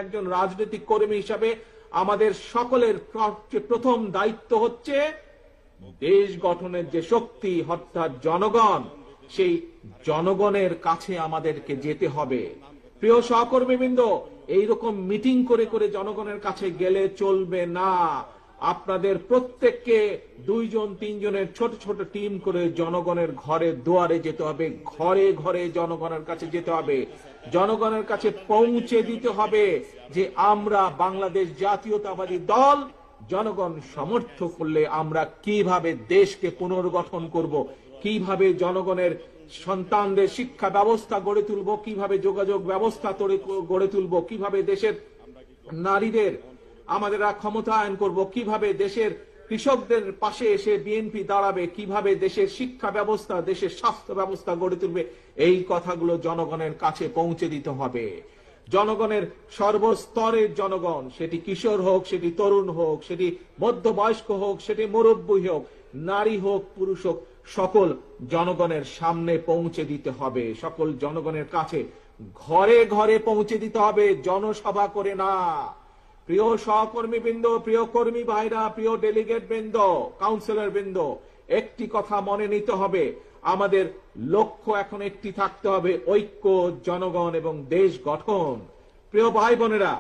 একজন রাজনৈতিক কর্মী হিসাবে আমাদের সকলের প্রথম দায়িত্ব হচ্ছে দেশ গঠনের যে শক্তি অর্থাৎ জনগণ, সেই জনগণের কাছে আমাদেরকে যেতে হবে। প্রিয় সহকর্মীবৃন্দ, এইরকম মিটিং করে করে জনগণের কাছে গেলে চলবে না। আপনাদের প্রত্যেককে 2 জন 3 জনের ছোট ছোট টিম করে জনগণের ঘরে দুয়ারে যেতে হবে, ঘরে ঘরে জনগণের কাছে যেতে হবে, জনগণের কাছে পৌঁছে দিতে হবে যে আমরা বাংলাদেশ জাতীয়তাবাদী দল জনগণ সমর্থন করলে আমরা কিভাবে দেশকে পুনর্গঠন করব, কিভাবে জনগণের সন্তানদের শিক্ষা ব্যবস্থা গড়ে তুলব, কিভাবে যোগাযোগ ব্যবস্থা গড়ে তুলব, কিভাবে দেশের নারীদের আমাদের ক্ষমতায়ন করব, কিভাবে দেশের কৃষকদের পাশে এসে বিএনপি দাঁড়াবে, কিভাবে দেশের শিক্ষা ব্যবস্থা, দেশের স্বাস্থ্য ব্যবস্থা গড়ে তুলবে, এই কথাগুলো জনগণের কাছে পৌঁছে দিতে হবে। জনগণের সর্বস্তরের জনগণ, সেটি কিশোর হোক, সেটি তরুণ হোক, সেটি মধ্যবয়স্ক হোক, সেটি মুরব্বী হোক, নারী হোক, পুরুষ হোক, সকল জনগণের সামনে পৌঁছে দিতে হবে, সকল জনগণের কাছে ঘরে ঘরে পৌঁছে দিতে হবে, জনসভা করে না। প্রিয় সহকর্মী বৃন্দ, প্রিয় কর্মী ভাইরা, প্রিয় ডেলিগেট বৃন্দ, কাউন্সিলর বৃন্দ, একটি কথা মনে নিতে হবে, আমাদের লক্ষ্য এখন একটি থাকতে হবে, ঐক্য, জনগণ এবং দেশ গঠন। প্রিয় ভাই বোনেরা,